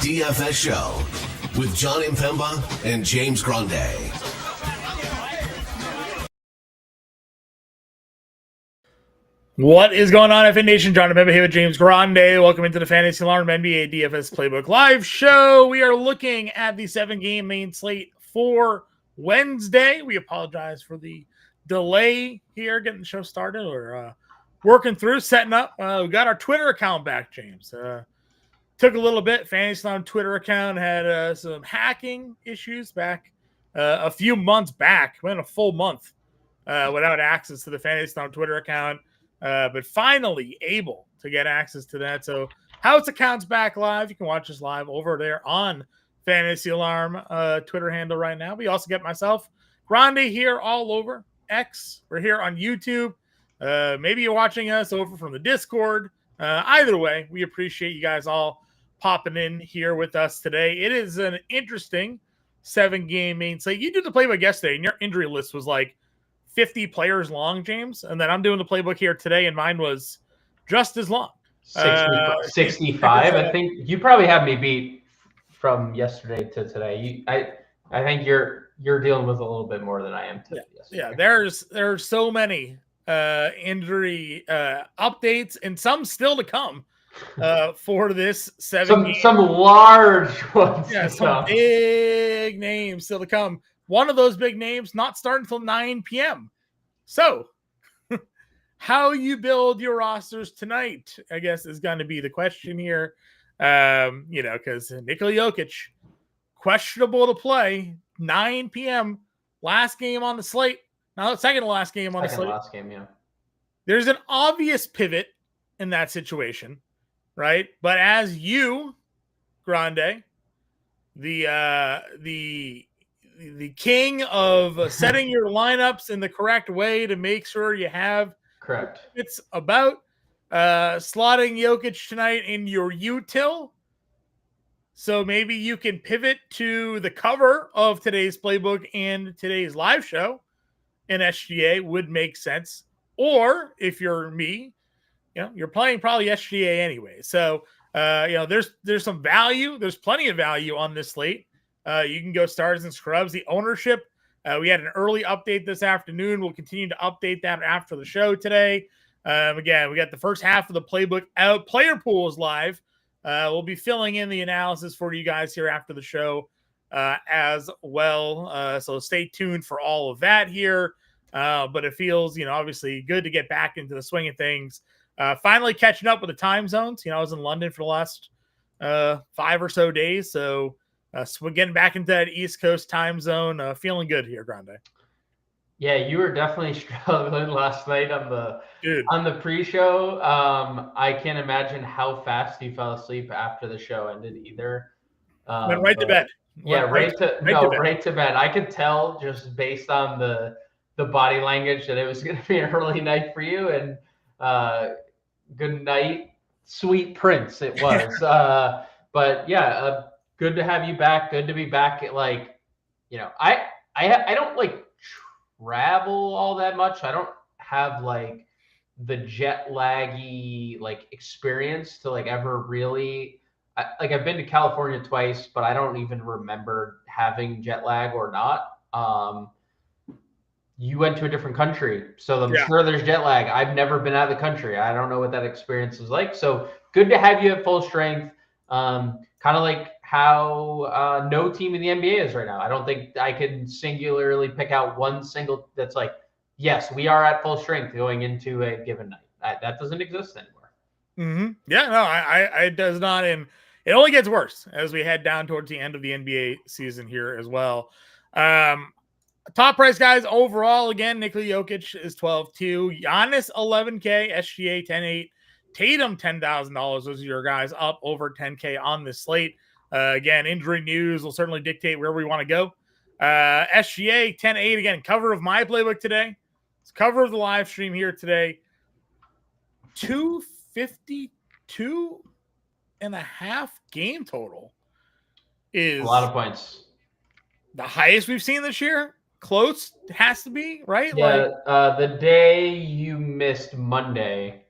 DFS show with John Impemba and James Grande. What is going on, FN Nation? John Impemba here with James Grande. Welcome into the Fantasy Alarm NBA DFS Playbook Live show. We are looking at the 7-game main slate for Wednesday. We apologize for the delay here getting the show started. We're working through, setting up. We got our Twitter account back, James. Took a little bit. Fantasy Alarm Twitter account had some hacking issues back a few months back. Went a full month without access to the Fantasy Alarm Twitter account. But finally able to get access to that. So House account's back live. You can watch us live over there on Fantasy Alarm Twitter handle right now. We also get myself, Grande, here all over X. We're here on YouTube. Maybe you're watching us over from the Discord. Either way, we appreciate you guys all popping in here with us today. It is an interesting 7-game main slate. You did the playbook yesterday, and your injury list was like 50 players long, James. And then I'm doing the playbook here today, and mine was just as long. 65. I think you probably have me beat from yesterday to today. I think you're dealing with a little bit more than I am today. Yeah, there's so many injury updates, and some still to come for this 7 some large ones. Yeah, some big names still to come. One of those big names not starting until 9 p.m. So, how you build your rosters tonight, I guess, is going to be the question here. Because Nikola Jokic, questionable to play, 9 p.m., last game on the slate. Now, second to last game on the slate. Last game, yeah. There's an obvious pivot in that situation, right? But as you, Grande, the king of setting your lineups in the correct way to make sure you have correct. It's about slotting Jokic tonight in your util. So maybe you can pivot to the cover of today's playbook and today's live show in SGA would make sense. Or if you're me, you're playing probably SGA anyway. So there's some value. There's plenty of value on this slate. You can go stars and scrubs. The ownership, we had an early update this afternoon. We'll continue to update that after the show today. Again, we got the first half of the playbook out. Player pool is live. We'll be filling in the analysis for you guys here after the show as well. So stay tuned for all of that here. But it feels, obviously good to get back into the swing of things. Finally catching up with the time zones. I was in London for the last 5 or so days. So we're getting back into that East Coast time zone. Feeling good here, Grande. Yeah, you were definitely struggling last night on the pre-show. I can't imagine how fast you fell asleep after the show ended either. Went right to bed. Right to bed. I could tell just based on the body language that it was going to be an early night for you. And good night, sweet prince. It was. But yeah. Good to have you back. Good to be back. I don't travel all that much. I don't have the jet laggy experience to ever really. I've been to California twice, but I don't even remember having jet lag or not. You went to a different country, so I'm sure there's jet lag. I've never been out of the country. I don't know what that experience is like. So good to have you at full strength. Kind of like how no team in the NBA is right now. I don't think I can singularly pick out one single that's yes, we are at full strength going into a given night. That doesn't exist anymore. Mm-hmm. Yeah, no, it does not. And it only gets worse as we head down towards the end of the NBA season here as well. Top price guys overall, again, Nikola Jokic is 12-2. Giannis, 11K. SGA, 10-8. Tatum, $10,000. Those are your guys up over 10K on this slate. Again, injury news will certainly dictate where we want to go. SGA, 10-8. Again, cover of my playbook today. It's cover of the live stream here today. 252 and a half game total is a lot of points. The highest we've seen this year. Close has to be, right? Yeah, the day you missed Monday,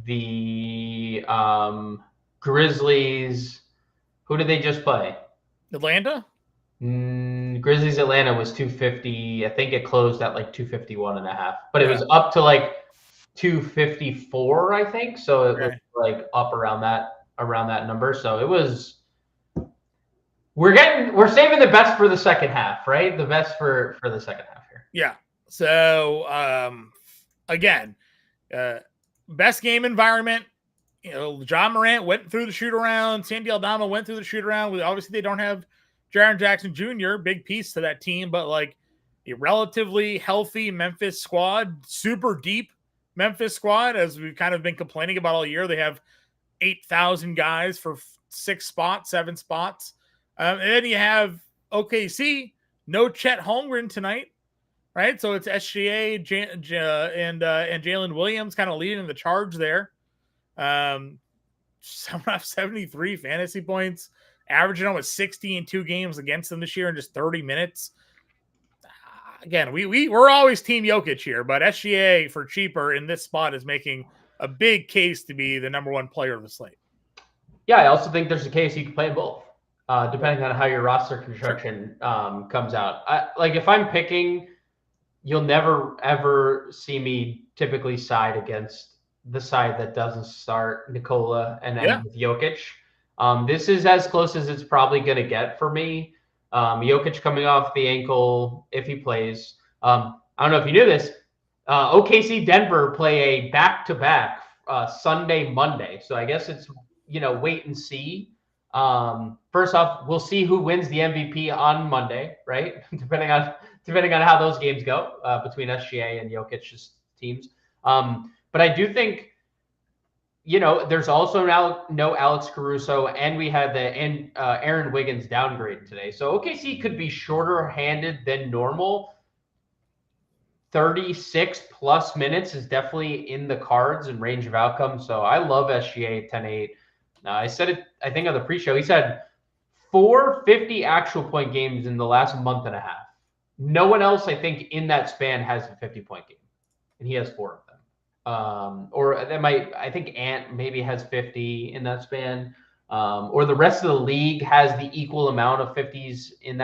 the Grizzlies Who did they just play? Atlanta? Grizzlies Atlanta was 250. I think it closed at like 251.5, but it Yeah. was up to like 254, I think. So it was Okay. like up around that number. So it was. We're saving the best for the second half, right? The best for the second half here. Yeah. So again, best game environment. You know, John Morant went through the shoot around. Sandy Aldama went through the shoot around. Obviously, they don't have Jaren Jackson Jr., big piece to that team, but like a relatively healthy Memphis squad, super deep Memphis squad, as we've kind of been complaining about all year. They have 8,000 guys for 7 spots. And then you have OKC, no Chet Holmgren tonight, right? So it's SGA and Jalen Williams kind of leading the charge there. 73 fantasy points, averaging almost 60 in 2 games against them this year in just 30 minutes. Again, we're always team Jokic here, but SGA for cheaper in this spot is making a big case to be the number 1 player of the slate. Yeah, I also think there's a case you can play both, depending on how your roster construction comes out. Like if I'm picking, you'll never ever see me typically side against the side that doesn't start Nikola and end with Jokic. This is as close as it's probably going to get for me. Jokic coming off the ankle if he plays. I don't know if you knew this. OKC Denver play a back-to-back Sunday, Monday. So I guess it's, wait and see. First off, we'll see who wins the MVP on Monday, right? depending on how those games go between SGA and Jokic's teams. But I do think, there's also now no Alex Caruso, and we had Aaron Wiggins downgrade today. So OKC could be shorter handed than normal. 36 plus minutes is definitely in the cards and range of outcomes. So I love SGA 10-8. I said it, I think on the pre-show, he said 4 50 actual point games in the last month and a half. No one else, I think, in that span has a 50-point game, and he has 4 of them. I think Ant maybe has 50 in that span, or the rest of the league has the equal amount of 50s in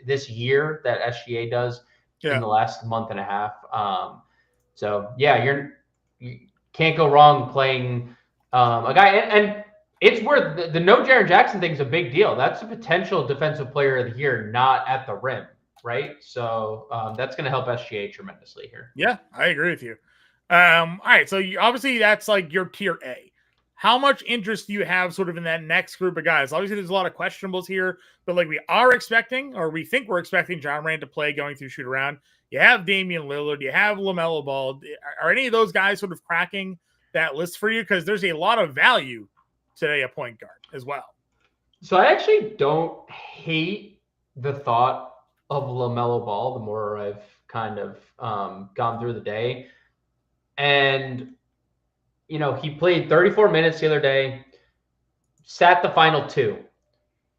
this year that SGA does in the last month and a half. So yeah, you can't go wrong playing a guy, and it's where the no Jaren Jackson thing is a big deal. That's a potential defensive player of the year, not at the rim, right? So that's going to help SGA tremendously here. Yeah, I agree with you. All right, so obviously that's like your tier A. How much interest do you have sort of in that next group of guys? Obviously, there's a lot of questionables here, but like we think we're expecting John Morant to play going through shoot around. You have Damian Lillard, you have LaMelo Ball. Are any of those guys sort of cracking that list for you? Because there's a lot of value today at point guard as well. So I actually don't hate the thought of LaMelo Ball the more I've kind of gone through the day. And, he played 34 minutes the other day, sat the final 2,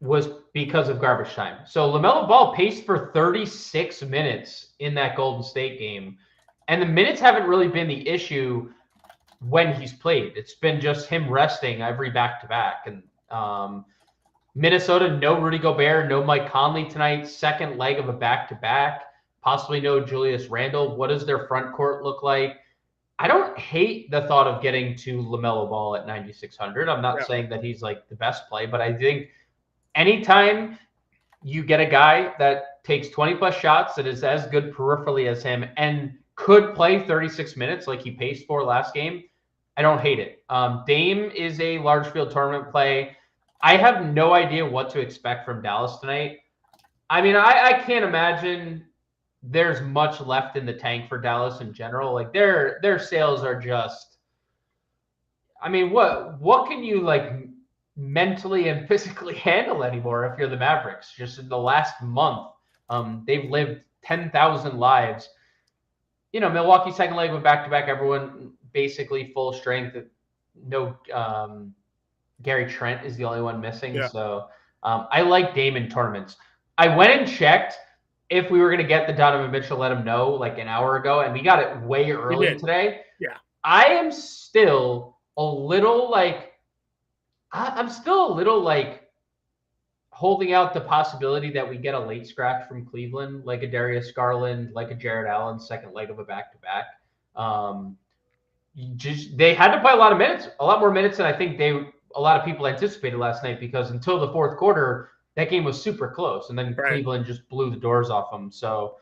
was because of garbage time. So LaMelo Ball paced for 36 minutes in that Golden State game. And the minutes haven't really been the issue when he's played. It's been just him resting every back-to-back. And Minnesota, no Rudy Gobert, no Mike Conley tonight, second leg of a back-to-back, possibly no Julius Randle. What does their front court look like? I don't hate the thought of getting to LaMelo Ball at 9,600. I'm not saying that he's like the best play, but I think anytime you get a guy that takes 20 plus shots that is as good peripherally as him and could play 36 minutes like he paced for last game, I don't hate it. Dame is a large field tournament play. I have no idea what to expect from Dallas tonight. I mean, I can't imagine there's much left in the tank for Dallas in general. Like their sales are just, I mean, what can you like mentally and physically handle anymore if you're the Mavericks? Just in the last month, they've lived 10,000 lives. Milwaukee second leg went back-to-back, everyone basically full strength. No, Gary Trent is the only one missing. Yeah. So I like Dame in tournaments. I went and checked if we were going to get the Donovan Mitchell, let him know like an hour ago, and we got it way early today. Yeah. I am still a little like, holding out the possibility that we get a late scratch from Cleveland, like a Darius Garland, like a Jared Allen, second leg of a back-to-back. They had to play a lot more minutes than I think a lot of people anticipated last night, because until the fourth quarter, that game was super close, and then Cleveland just blew the doors off them. So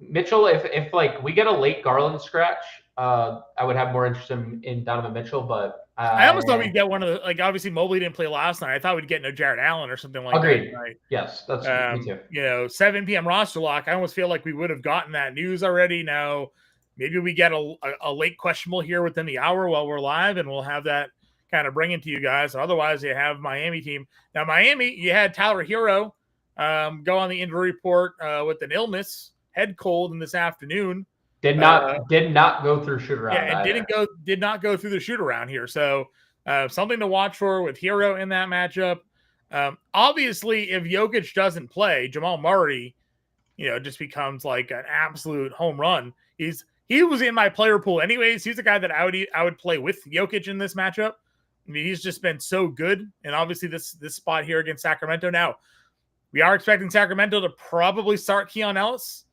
Mitchell, if like we get a late Garland scratch, I would have more interest in Donovan Mitchell, but I almost thought we'd get one of the, like, obviously Mobley didn't play last night. I thought we'd get no Jared Allen or something like agreed. that. Right? Yes, that's me too. 7 p.m. roster lock. I almost feel like we would have gotten that news already. Now, maybe we get a late questionable here within the hour while we're live, and we'll have that kind of bring it to you guys. Otherwise, you have Miami team. Now, Miami, you had Tyler Hero go on the injury report with an illness, head cold, in this afternoon. Did not go through shoot around. Yeah, and did not go through the shoot around here. So something to watch for with Hero in that matchup. Obviously, if Jokic doesn't play, Jamal Murray, just becomes like an absolute home run. He was in my player pool anyways. He's the guy that I would play with Jokic in this matchup. I mean, he's just been so good. And obviously this spot here against Sacramento. Now, we are expecting Sacramento to probably start Keon Ellis.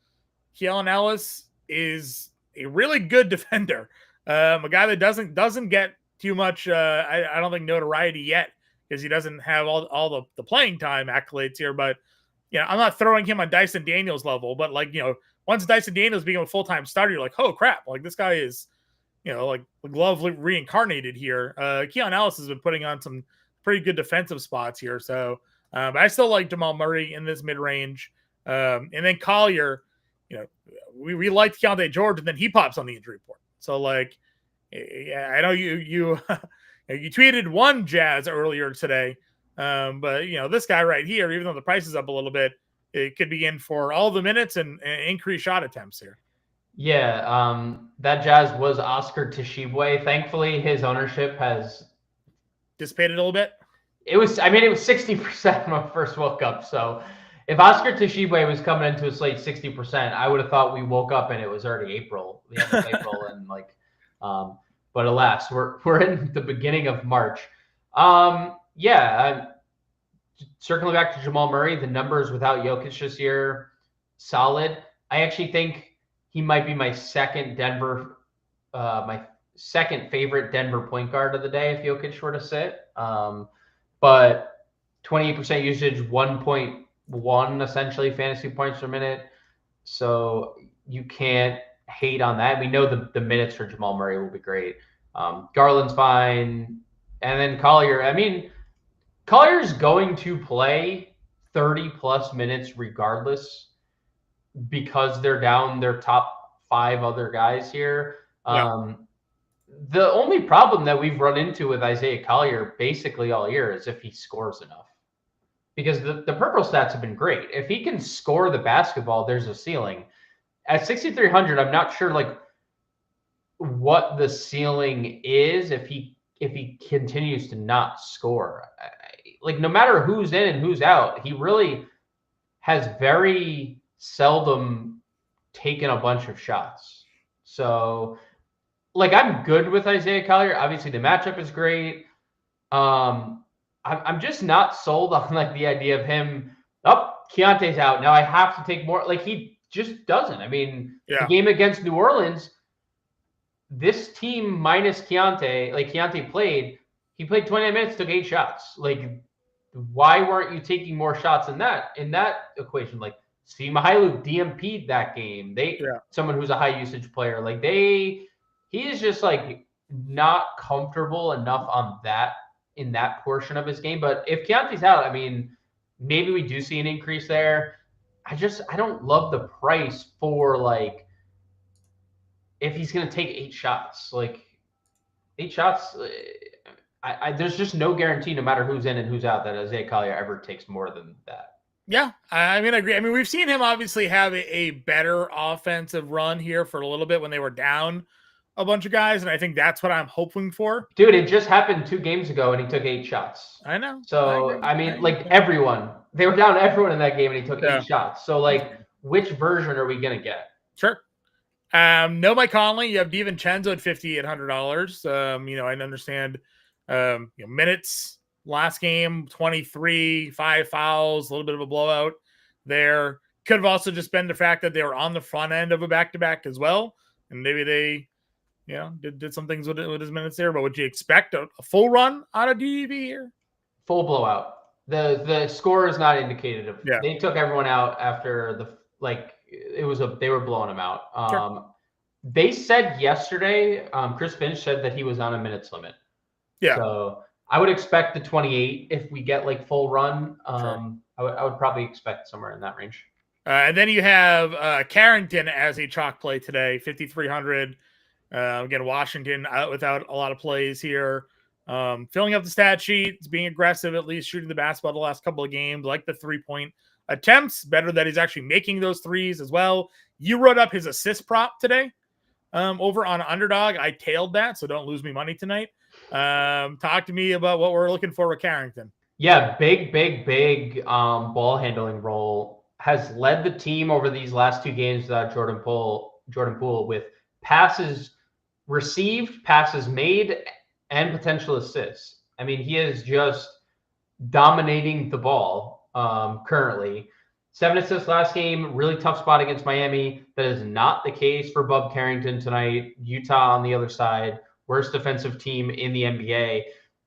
Keon Ellis is a really good defender. A guy that doesn't get too much, I don't think, notoriety yet, because he doesn't have all the playing time accolades here. But, I'm not throwing him on Dyson Daniels level, but once Dyson Daniels became a full-time starter, you're like, oh crap, like this guy is, like the glove reincarnated here. Keon Ellis has been putting on some pretty good defensive spots here. So, but I still like Jamal Murray in this mid-range. And then Collier, we liked Keontae George, and then he pops on the injury report. So, I know you you tweeted one Jazz earlier today, but this guy right here, even though the price is up a little bit, it could be in for all the minutes and increased shot attempts here. Yeah, that Jazz was Oscar Tshiebwe. Thankfully, his ownership has dissipated a little bit. It was 60% when I first woke up. So if Oscar Tshiebwe was coming into a slate 60%, I would have thought we woke up and it was already April, the end of April, and but alas, we're in the beginning of March. Circling back to Jamal Murray, the numbers without Jokic this year, solid. I actually think he might be my second favorite Denver point guard of the day if Jokic were to sit. But 28% usage, 1.1 essentially fantasy points per minute. So you can't hate on that. We know the minutes for Jamal Murray will be great. Garland's fine. And then Collier. I mean, Collier's going to play 30-plus minutes regardless, because they're down their top 5 other guys here. Yeah. The only problem that we've run into with Isaiah Collier basically all year is if he scores enough. Because the purple stats have been great. If he can score the basketball, there's a ceiling. At 6,300, I'm not sure what the ceiling is if he continues to not score. No matter who's in and who's out, he really has very seldom taken a bunch of shots. So, I'm good with Isaiah Collier. Obviously, the matchup is great. I'm just not sold on the idea of him. Keontae's out now. I have to take more. He just doesn't. I mean, The game against New Orleans, this team minus Keontae, Keontae played. He played 29 minutes, took 8 shots. Why weren't you taking more shots in that equation? Steve Mihailu DMP'd that game. Someone who's a high usage player. He is just not comfortable enough on that in that portion of his game. But if Keontae's out, I mean, maybe we do see an increase there. I don't love the price for if he's going to take 8 shots. 8 shots, there's just no guarantee, no matter who's in and who's out, that Isaiah Collier ever takes more than that. Yeah, I agree. I mean, we've seen him obviously have a better offensive run here for a little bit when they were down a bunch of guys, and I think that's what I'm hoping for. Dude, it just happened 2 games ago, and he took 8 shots. I know. So, everyone. They were down everyone in that game, and he took 8 shots. So, which version are we going to get? Sure. No Mike Conley. You have DiVincenzo at $5,800. I understand minutes Last game, 23, 5 fouls, a little bit of a blowout there. Could have also just been the fact that they were on the front end of a back-to-back as well. And maybe they, did some things with his minutes there. But would you expect a full run out of DEV here? Full blowout. The score is not indicative. Yeah. They took everyone out after they were blowing them out. Sure. They said yesterday, Chris Finch said that he was on a minutes limit. Yeah. So I would expect the 28 if we get like full run. Sure. I would probably expect somewhere in that range. And then you have Carrington as a chalk play today, 5,300. Again, Washington out without a lot of plays here. Filling up the stat sheet, being aggressive, at least shooting the basketball the last couple of games, like the 3-point attempts. Better that he's actually making those threes as well. You wrote up his assist prop today over on Underdog. I tailed that, so don't lose me money tonight. Talk to me about what we're looking for with Carrington. Yeah, big ball handling role. Has led the team over these last 2 games without Jordan Poole with passes received, passes made, and potential assists. I mean, he is just dominating the ball currently. 7 assists last game, really tough spot against Miami. That is not the case for Bub Carrington tonight. Utah on the other side, worst defensive team in the NBA.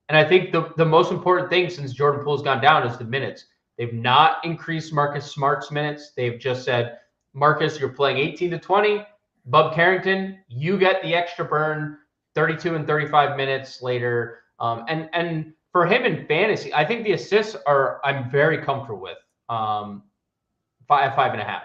And I think the most important thing since Jordan Poole's gone down is the minutes. They've not increased Marcus Smart's minutes. They've just said, Marcus, you're playing 18 to 20. Bub Carrington, you get the extra burn, 32 and 35 minutes later. And for him in fantasy, I think the assists I'm very comfortable with. 5.5.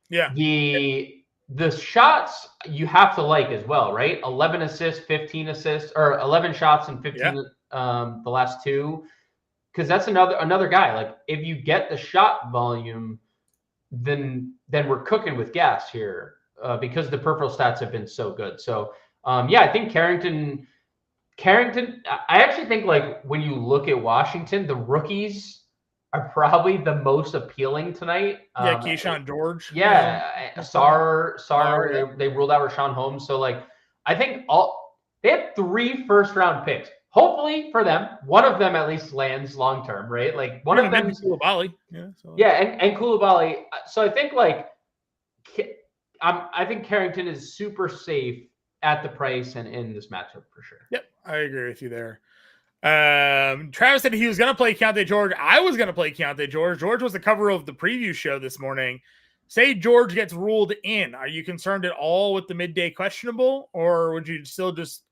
Yeah. The shots you have to like as well, right? 11 assists, 15 assists, or 11 shots and 15 the last 2. Because that's another guy. Like if you get the shot volume, then we're cooking with gas here because the peripheral stats have been so good. So I think Carrington. I actually think like when you look at Washington, the rookies are probably the most appealing tonight. Keyshawn George. Yeah, Sar. They ruled out Rashawn Holmes. So like, I think they have 3 first-round picks. Hopefully for them, one of them at least lands long term, right? Like one of them is Koulibaly. And Koulibaly. So I think I think Carrington is super safe at the price and in this matchup for sure. Yep, I agree with you there. Travis said he was going to play Keontae George. I was going to play Keontae George. George was the cover of the preview show this morning. Say George gets ruled in. Are you concerned at all with the midday questionable, or would you still just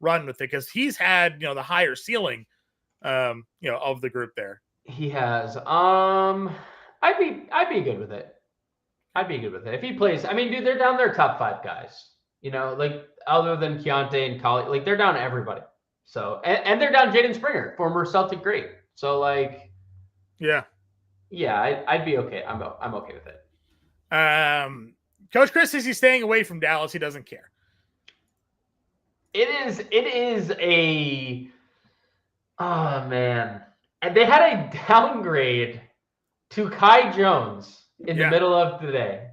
run with it? Because he's had, the higher ceiling, of the group there. He has. I'd be good with it. I'd be good with it if he plays. I mean, dude, they're down their top 5 guys. Like other than Keontae and Collie, like they're down everybody. So and they're down Jaden Springer, former Celtic great. So like, yeah, I'd be okay. I'm okay with it. Coach Chris says he's staying away from Dallas. He doesn't care. It is a, oh man. And they had a downgrade to Kai Jones in the middle of the day.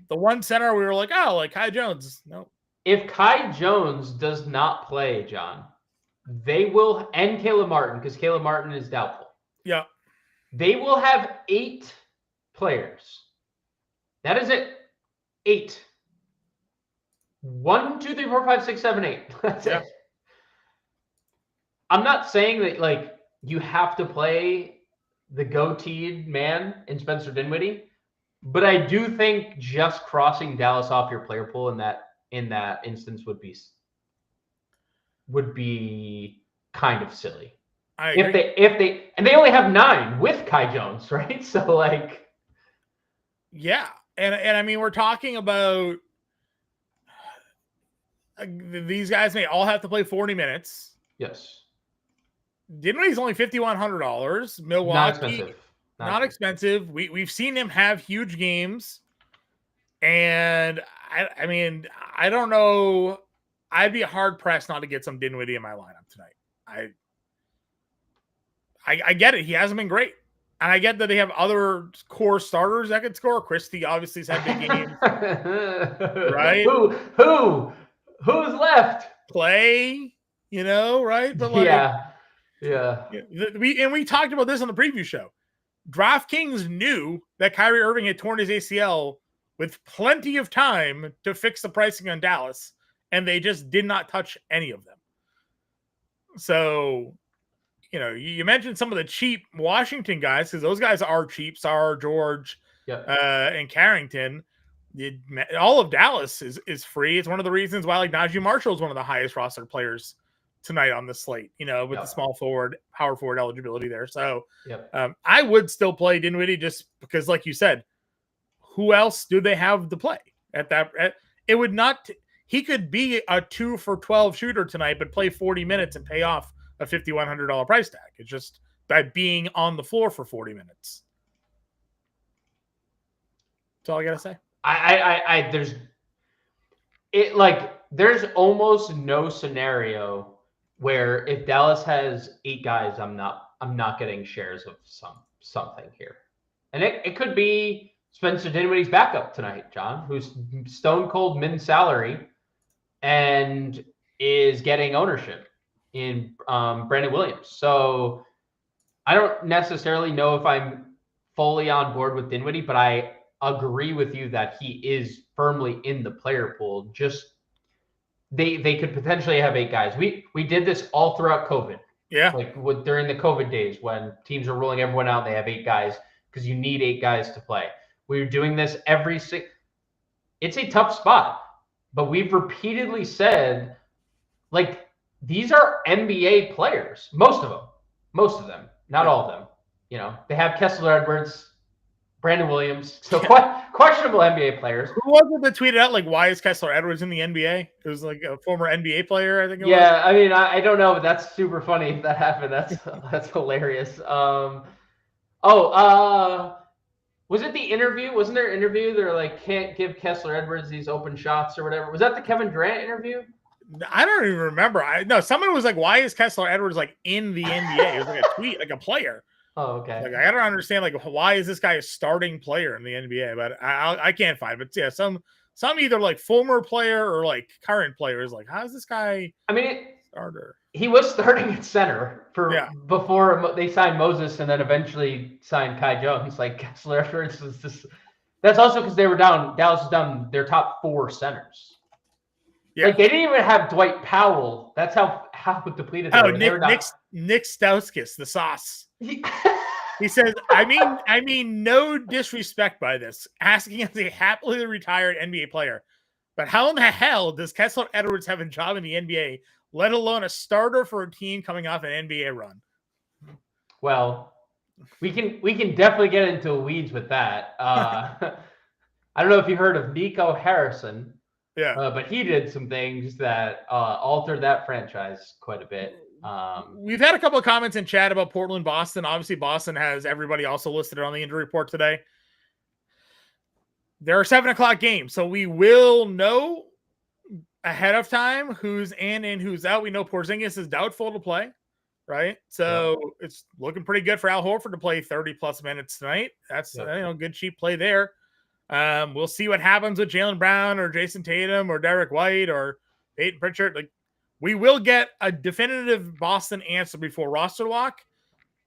The one center we were like, oh, like Kai Jones. No. If Kai Jones does not play, John, they will, and Caleb Martin, because Caleb Martin is doubtful. Yeah. They will have 8 players. That is it. 8. 1, 2, 3, 4, 5, 6, 7, 8. That's it. I'm not saying that like you have to play the goateed man in Spencer Dinwiddie, but I do think just crossing Dallas off your player pool in that instance would be kind of silly. If they only have 9 with Kai Jones, right? So like, yeah, and I mean we're talking about these guys may all have to play 40 minutes. Yes. Dinwiddie's only $5,100. Milwaukee, not expensive. We've seen him have huge games, and I mean I don't know. I'd be hard pressed not to get some Dinwiddie in my lineup tonight. I get it. He hasn't been great, and I get that they have other core starters that could score. Christie obviously has had big games, right? Who's left? Clay, right? But like, yeah. Yeah. We talked about this on the preview show. DraftKings knew that Kyrie Irving had torn his ACL with plenty of time to fix the pricing on Dallas, and they just did not touch any of them. So, you mentioned some of the cheap Washington guys, because those guys are cheap. Sarr, George, and Carrington. All of Dallas is free. It's one of the reasons why Najee Marshall is one of the highest roster players tonight on the slate, with the small forward, power forward eligibility there. So I would still play Dinwiddie just because, like you said, who else do they have to play at that? It would not. He could be a 2 for 12 shooter tonight, but play 40 minutes and pay off a $5,100 price tag. It's just by being on the floor for 40 minutes. That's all I gotta say. There's almost no scenario where if Dallas has 8 guys, I'm not getting shares of something here. And it could be Spencer Dinwiddie's backup tonight, John, who's stone cold min salary and is getting ownership in Brandon Williams. So I don't necessarily know if I'm fully on board with Dinwiddie, but I agree with you that he is firmly in the player pool. Just they could potentially have 8 guys. We did this all throughout COVID. Yeah. During the COVID days when teams are ruling everyone out, they have 8 guys because you need 8 guys to play. We're doing this it's a tough spot, but we've repeatedly said, these are NBA players. Most of them, not all of them. They have Kessler Edwards, Brandon Williams, so questionable NBA players. Who was it that tweeted out why is Kessler Edwards in the NBA? It was a former NBA player, I think. Yeah, I mean, I don't know, but that's super funny if that happened. That's hilarious. Was it the interview? Wasn't there an interview? They're can't give Kessler Edwards these open shots or whatever. Was that the Kevin Durant interview? I don't even remember. Someone was why is Kessler Edwards in the NBA? It was a tweet, a player. Oh, okay. I don't understand why is this guy a starting player in the NBA? But I can't find. But yeah, some either former player or current players. How is this guy? I mean, starter. He was starting at center before they signed Moses and then eventually signed Kai Jones. Kessler Edwards was just. That's also because they were down. Dallas was down their top 4 centers. Yeah. They didn't even have Dwight Powell. That's how depleted they were. Nick Stauskas, the sauce. He says, I mean, no disrespect by this, asking as a happily retired NBA player, but how in the hell does Kessler Edwards have a job in the NBA, let alone a starter for a team coming off an NBA run? Well, we can definitely get into the weeds with that. I don't know if you heard of Nico Harrison. Yeah. But he did some things that altered that franchise quite a bit. We've had a couple of comments in chat about Portland, Boston. Obviously, Boston has everybody also listed on the injury report today. There are 7:00 games, so we will know ahead of time who's in and who's out. We know Porzingis is doubtful to play, right? So it's looking pretty good for Al Horford to play 30+ minutes tonight. That's good cheap play there. We'll see what happens with Jaylen Brown or Jason Tatum or Derek White or Peyton Pritchard. We will get a definitive Boston answer before roster lock.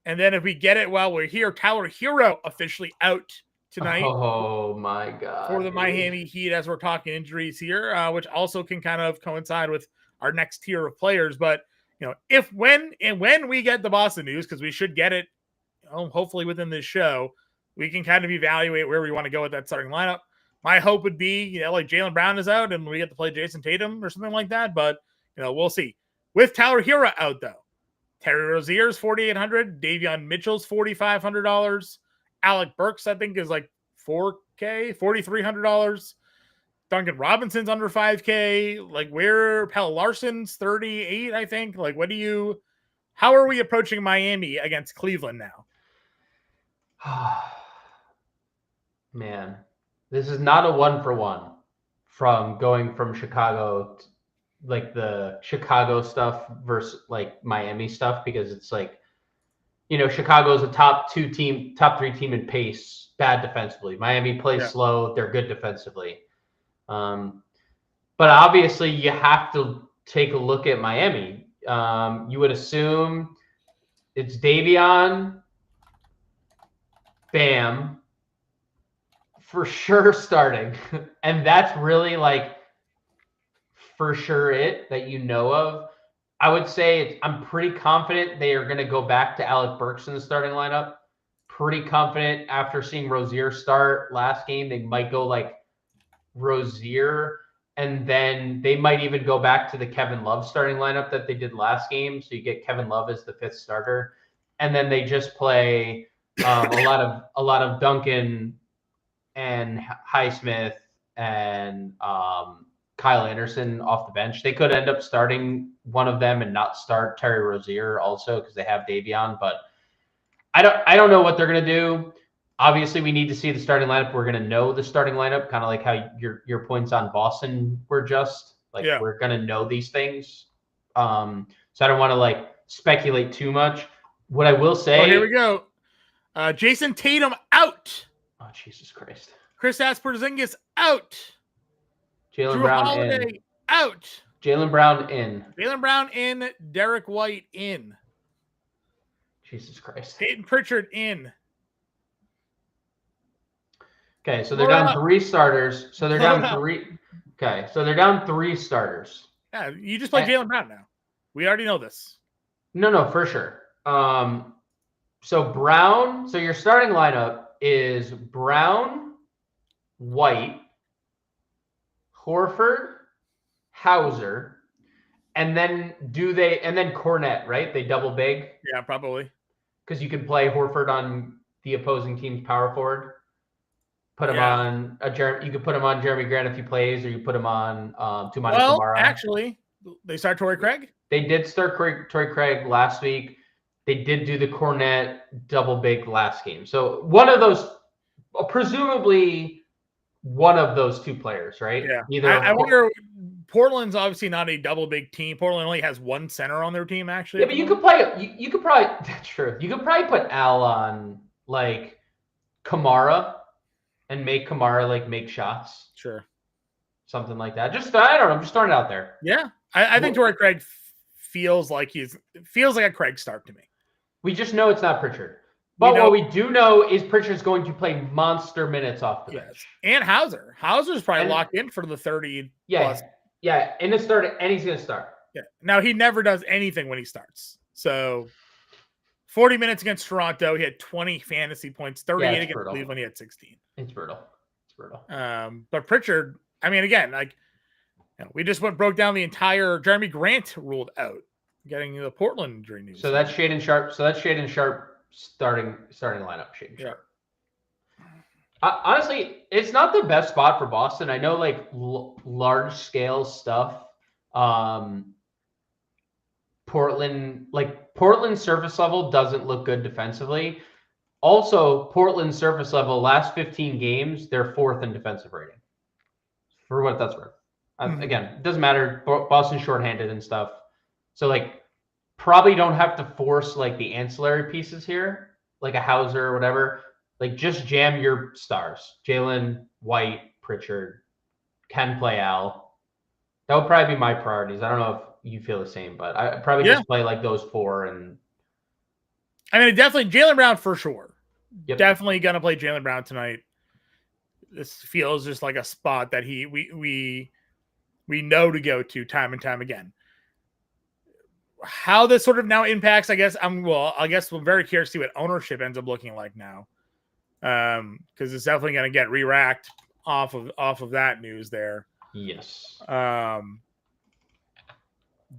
And then if we get it while we're here, Tyler Hero officially out tonight. Oh my God. For the Miami Heat, as we're talking injuries here, which also can kind of coincide with our next tier of players. But, when we get the Boston news, because we should get it, hopefully within this show, we can kind of evaluate where we want to go with that starting lineup. My hope would be, Jaylen Brown is out and we get to play Jason Tatum or something like that. But, we'll see. With Tyler Hero out, though, Terry Rozier's $4,800, Davion Mitchell's $4,500, Alec Burks, I think, is $4K, $4,300. Duncan Robinson's under $5K. Where Pelle Larson's $38, I think. How are we approaching Miami against Cleveland now? Man, this is not a 1-for-1 from going from Chicago to, the Chicago stuff versus Miami stuff, because it's Chicago's a top 3 team in pace, bad defensively. Miami plays slow, they're good defensively. But obviously you have to take a look at Miami. You would assume it's Davion, Bam, for sure starting. And that's really like for sure it that you know of. I would say I'm pretty confident they are going to go back to Alec Burks in the starting lineup. Pretty confident after seeing Rozier start last game, they might go like Rozier, and then they might even go back to the Kevin Love starting lineup that they did last game. So you get Kevin Love as the 5th starter, and then they just play a lot of Duncan and Highsmith and Kyle Anderson off the bench. They could end up starting one of them and not start Terry Rozier also because they have Davion, but I don't know what they're going to do. Obviously, we need to see the starting lineup. We're going to know the starting lineup, kind of like how your points on Boston were just like we're going to know these things. So I don't want to like speculate too much. What I will say. Oh, here we go. Jason Tatum out. Oh, Jesus Christ. Kristaps Porzingis out. Jaylen Brown Holiday in. Out. Jaylen Brown in. Jaylen Brown in. Derek White in. Jesus Christ. Peyton Pritchard in. Okay, so they're down 3 starters. So they're down 3. Okay, so they're down 3 starters. Yeah, you just play Jaylen Brown now. We already know this. No, for sure. So Brown. So your starting lineup is Brown, White, Horford, Hauser, and then Cornette, right? They double big. Yeah, probably. Because you can play Horford on the opposing team's power forward. Put him on you could put him on Jeremy Grant if he plays, or you put him on Toumani Camara. Actually, they start Torrey Craig. They did start Torrey Craig last week. They did do the Cornette double big last game. So one of those, presumably one of those 2 players, right? Yeah. I wonder. Portland's obviously not a double big team. Portland only has 1 center on their team, actually. Yeah, but you could play. You could probably. That's true. You could probably put Al on like Kamara and make Kamara like make shots. Sure. Something like that. Just I don't know. I'm just throwing it out there. Yeah, I think Torrey Craig feels like a Craig start to me. We just know it's not Pritchard. But what we do know is Pritchard's going to play monster minutes off the bench. And Hauser. Hauser's probably locked in for the 30 plus. Yeah, in the start, and he's going to start. Yeah. Now, he never does anything when he starts. So, 40 minutes against Toronto, he had 20 fantasy points, 38 against brutal. Cleveland, he had 16. It's brutal. But Pritchard, I mean, again, like, we just broke down the entire Jeremy Grant ruled out, getting the Portland injury news. So that's Shaedon Sharpe. Starting lineup. Shaedon Sharpe. Honestly, it's not the best spot for Boston. I know, like large scale stuff. Portland surface level doesn't look good defensively. Also, Portland surface level last 15 games, they're 4th in defensive rating. For what that's worth. Again, it doesn't matter. Boston's shorthanded and stuff. So like, probably don't have to force like the ancillary pieces here, like a Hauser or whatever. Like, just jam your stars. Jaylen, White, Pritchard, can play Al. That would probably be my priorities. I don't know if you feel the same, but I probably just play like those 4. And I mean, definitely Jaylen Brown for sure. Yep. Definitely going to play Jaylen Brown tonight. This feels just like a spot that we know to go to time and time again. How this sort of now impacts, I guess we're very curious to see what ownership ends up looking like now. Because it's definitely going to get re-racked off of that news there. Yes. Do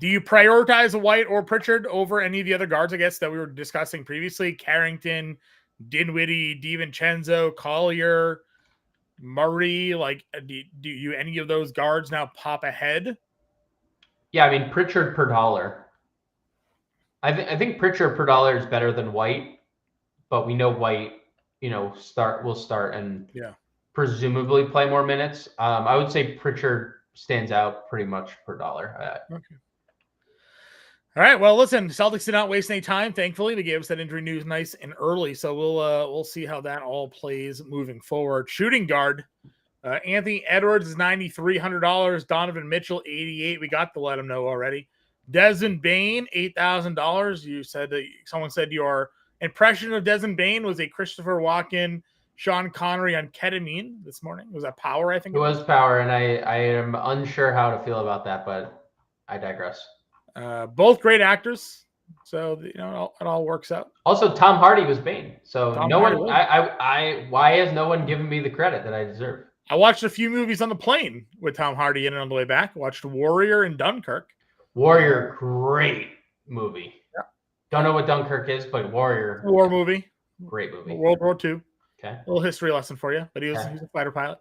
you prioritize a White or Pritchard over any of the other guards, I guess, that we were discussing previously? Carrington, Dinwiddie, DiVincenzo, Collier, Murray. Like, do you any of those guards now pop ahead? Yeah, I mean, Pritchard per dollar. I think Pritchard per dollar is better than White, but we know White, will start and presumably play more minutes. I would say Pritchard stands out pretty much per dollar. Okay. All right. Well, listen, Celtics did not waste any time. Thankfully, they gave us that injury news nice and early, so we'll see how that all plays moving forward. Shooting guard, Anthony Edwards is $9,300. Donovan Mitchell $88. We got to let him know already. Desmond Bain, $8,000. You said that someone said your impression of Desmond Bain was a Christopher Walken, Sean Connery on ketamine this morning. Was that Power? I think it was Power, and I am unsure how to feel about that, but I digress. Both great actors, so it all works out. Also, Tom Hardy was Bane, so Tom no Hardy one. was. Why has no one given me the credit that I deserve? I watched a few movies on the plane with Tom Hardy in it on the way back. Watched Warrior and Dunkirk. Warrior, great movie. Yeah. Don't know what Dunkirk is, but Warrior, war movie, great movie. World War II. Okay, a little history lesson for you. But he was a fighter pilot.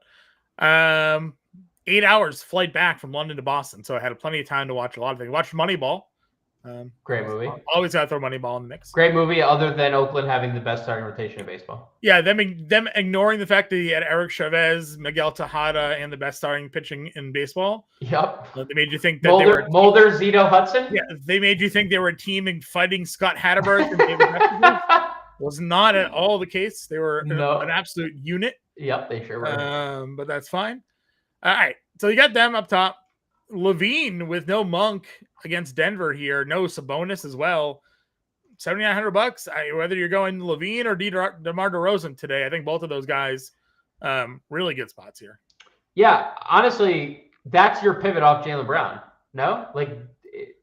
8 hours flight back from London to Boston, so I had plenty of time to watch a lot of things. Watched Moneyball. Great movie. Always got to throw Moneyball in the mix. Great movie, other than Oakland having the best starting rotation in baseball. Yeah, them ignoring the fact that he had Eric Chavez, Miguel Tejada, and the best starting pitching in baseball. Yep. They made you think that Mulder, Zito, Hudson. Yeah, they made you think they were a team in fighting Scott Hatteberg and David was not at all the case. They were an absolute unit. Yep, they sure were. But that's fine. All right, so you got them up top. Levine with no Monk against Denver here, no Sabonis as well. $7,900. Whether you're going Levine or DeMar DeRozan today, I think both of those guys really good spots here. Yeah, honestly, that's your pivot off Jaylen Brown. No, like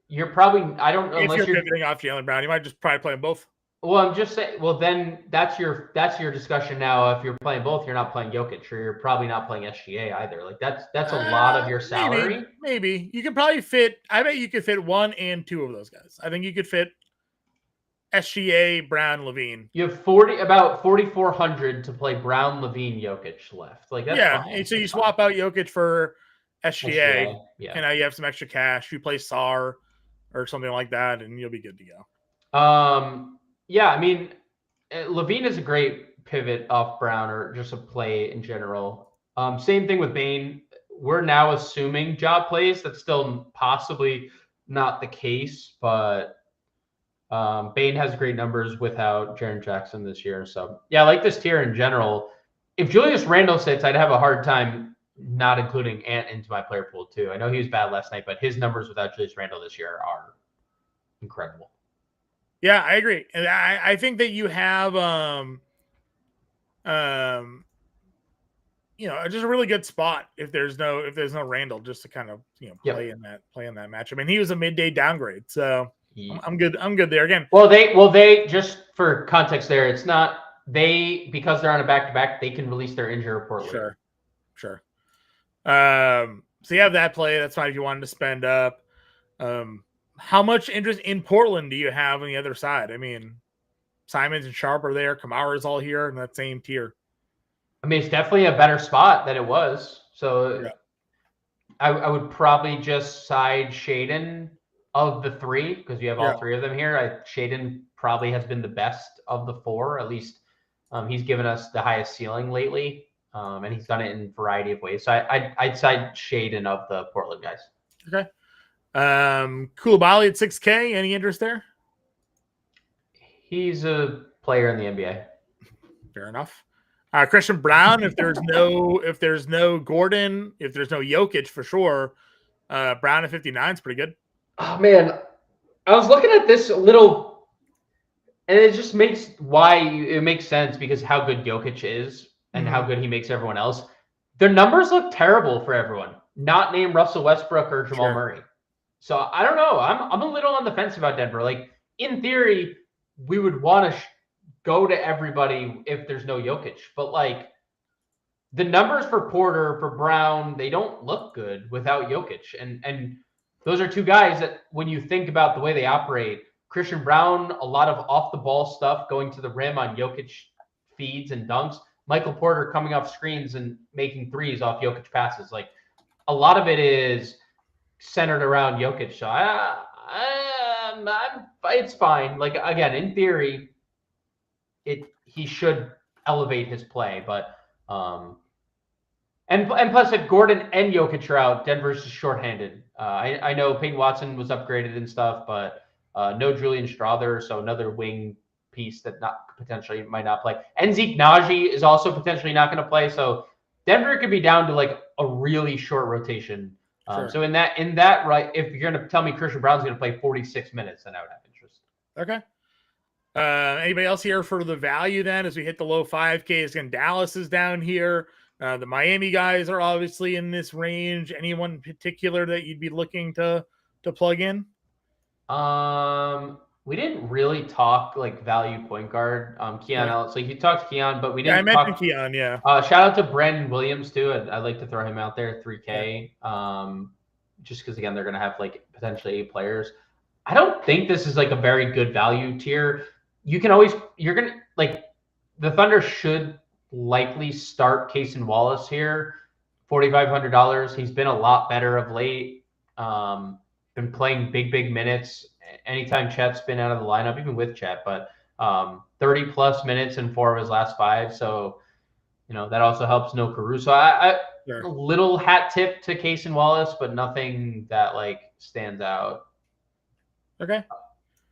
you're probably If you're pivoting off Jaylen Brown, you might just probably play them both. Well, I'm just saying. Well, then that's your discussion now. If you're playing both, you're not playing Jokic, or you're probably not playing SGA either. Like that's a lot of your salary. Maybe you could probably fit. I bet you could fit one and two of those guys. I think you could fit SGA, Brown, Levine. You have about 4,400 to play Brown, Levine, Jokic left. Like that's fine. And so you swap out Jokic for SGA, yeah. And now you have some extra cash. You play SAR or something like that, and you'll be good to go. Yeah, I mean, Levine is a great pivot off Brown or just a play in general. Same thing with Bane. We're now assuming job plays. That's still possibly not the case, but Bane has great numbers without Jaren Jackson this year. So, yeah, I like this tier in general. If Julius Randle sits, I'd have a hard time not including Ant into my player pool too. I know he was bad last night, but his numbers without Julius Randle this year are incredible. Yeah, I agree. And I think that you have just a really good spot if there's no Randall, just to kind of play in that match. I mean, he was a midday downgrade, so I'm good. I'm good there again. Well, they just for context there, it's not because they're on a back-to-back, they can release their injury report later. Sure. So you have that play. That's fine if you wanted to spend up. How much interest in Portland do you have on the other side? I mean, Simons and Sharp are there. Kamara's all here in that same tier. I mean, it's definitely a better spot than it was. So yeah. I would probably just side Shaden of the three because you have all three of them here. Shaden probably has been the best of the four. At least he's given us the highest ceiling lately, and he's done it in a variety of ways. So I'd side Shaden of the Portland guys. Okay. Koulibaly at 6K. Any interest there? He's a player in the NBA. Fair enough. Christian Brown, if there's no Gordon, if there's no Jokic for sure, Brown at 59 is pretty good. Oh man, I was looking at this a little, and it just makes sense because how good Jokic is and how good he makes everyone else. Their numbers look terrible for everyone, not named Russell Westbrook or Jamal Murray. So I don't know. I'm a little on the fence about Denver. Like in theory, we would want to go to everybody if there's no Jokic, but like the numbers for Porter, for Brown, they don't look good without Jokic. And those are two guys that when you think about the way they operate, Christian Brown, a lot of off the ball stuff going to the rim on Jokic feeds and dunks. Michael Porter coming off screens and making threes off Jokic passes. Like a lot of it is centered around Jokic. So it's fine. Like again, in theory, he should elevate his play, but and plus if Gordon and Jokic are out, Denver's just shorthanded. I know Peyton Watson was upgraded and stuff, but no Julian Strawther, so another wing piece that potentially might not play. And Zeke Naji is also potentially not going to play, so Denver could be down to like a really short rotation Sure. So in that right, if you're going to tell me Christian Brown's going to play 46 minutes, then I would have interest. Okay. Anybody else here for the value then as we hit the low 5Ks? Again, Dallas is down here. The Miami guys are obviously in this range. Anyone in particular that you'd be looking to plug in? We didn't really talk like value point guard. Keon Ellis, like you talked to Keon, but we didn't. I mentioned Keon. Yeah. Shout out to Brandon Williams too. I'd like to throw him out there, 3K. Just because again they're gonna have like potentially 8 players. I don't think this is like a very good value tier. You're gonna like the Thunder should likely start Cason Wallace here, $4,500. He's been a lot better of late. Been playing big minutes anytime Chet's been out of the lineup, even with Chet, but 30 plus minutes in 4 of his last 5. So, that also helps no Caruso. A little hat tip to Cason Wallace, but nothing that like stands out. Okay.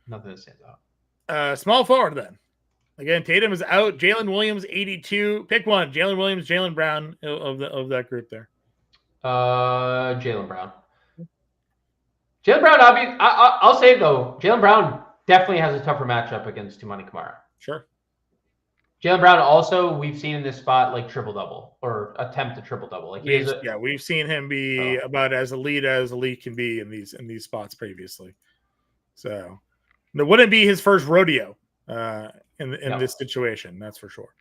Nothing that stands out. Small forward then. Again, Tatum is out. Jalen Williams, 82. Pick one. Jalen Williams, Jaylen Brown of that group there. Jaylen Brown. Jaylen Brown, I'll say though, Jaylen Brown definitely has a tougher matchup against Toumani Camara. Sure. Jaylen Brown also, we've seen in this spot like triple-double or attempt to triple-double. Like we've seen him be about as elite can be in these spots previously. So it wouldn't be his first rodeo in this situation, that's for sure.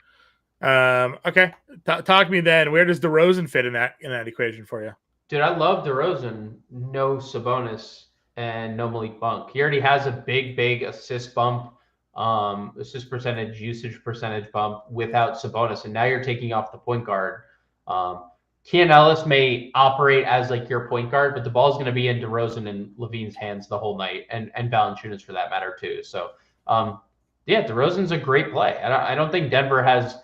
Okay, talk to me then. Where does DeRozan fit in that equation for you? Dude, I love DeRozan. No Sabonis and no Malik Monk. He already has a big assist bump, assist percentage, usage percentage bump without Sabonis, and now you're taking off the point guard. Keon Ellis may operate as like your point guard, but the ball's going to be in DeRozan and Levine's hands the whole night, and Valanciunas for that matter too. So, DeRozan's a great play. I don't think Denver has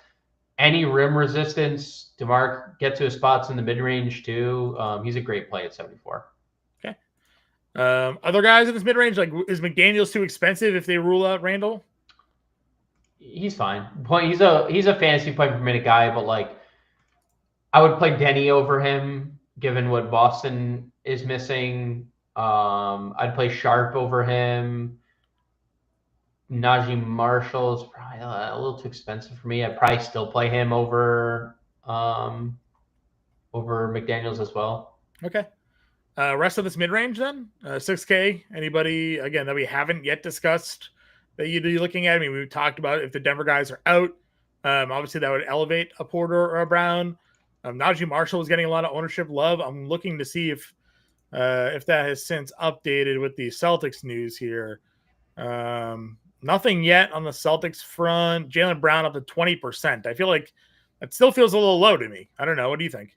any rim resistance. DeMar get to his spots in the mid range too. He's a great play at 74. Okay. Other guys in this mid range, like is McDaniels too expensive if they rule out Randall? He's fine. He's a fantasy point per minute guy, but like I would play Denny over him given what Boston is missing. I'd play Sharp over him. Najee Marshall is probably a little too expensive for me. I'd probably still play him over McDaniels as well. Okay. Rest of this mid-range then? 6K. Anybody, again, that we haven't yet discussed that you'd be looking at? I mean, we talked about if the Denver guys are out. Obviously, that would elevate a Porter or a Brown. Najee Marshall is getting a lot of ownership love. I'm looking to see if that has since updated with the Celtics news here. Nothing yet on the Celtics front. Jaylen Brown up to 20%. I feel like that still feels a little low to me. I don't know. What do you think?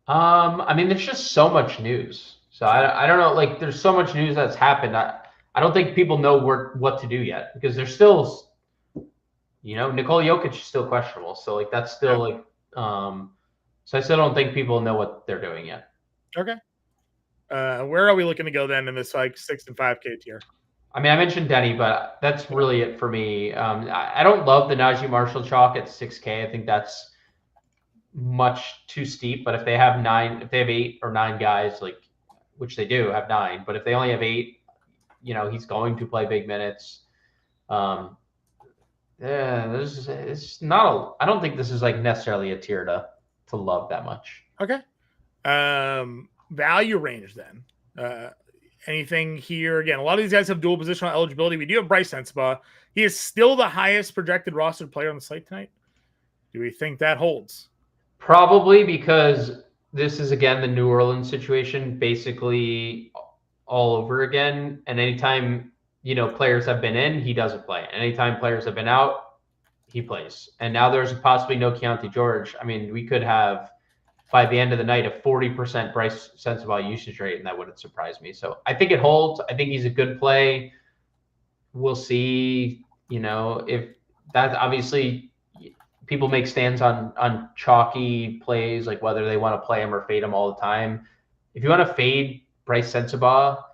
I mean, there's just so much news. So I don't know. Like, there's so much news that's happened. I don't think people know what to do yet because there's still, Nikola Jokic is still questionable. So like that's still so I still don't think people know what they're doing yet. Okay. Where are we looking to go then in this like 6 and 5K tier? I mean, I mentioned Denny, but that's really it for me. I don't love the Najee Marshall chalk at 6K. I think that's much too steep. But if they have 8 or 9 guys, like which they do have 9, but if they only have 8, he's going to play big minutes. I don't think this is like necessarily a tier to love that much. Okay. Value range then. Anything here? Again, a lot of these guys have dual positional eligibility. We do have Bryce Sensabaugh. He is still the highest projected rostered player on the slate tonight. Do we think that holds? Probably, because this is, again, the New Orleans situation basically all over again. And anytime, players have been in, he doesn't play. And anytime players have been out, he plays. And now there's possibly no Keontae George. I mean, we could have, by the end of the night, a 40% Bryce Sensabaugh usage rate, and that wouldn't surprise me. So I think it holds. I think he's a good play. We'll see, if that obviously people make stands on chalky plays, like whether they want to play him or fade him all the time. If you want to fade Bryce Sensabaugh,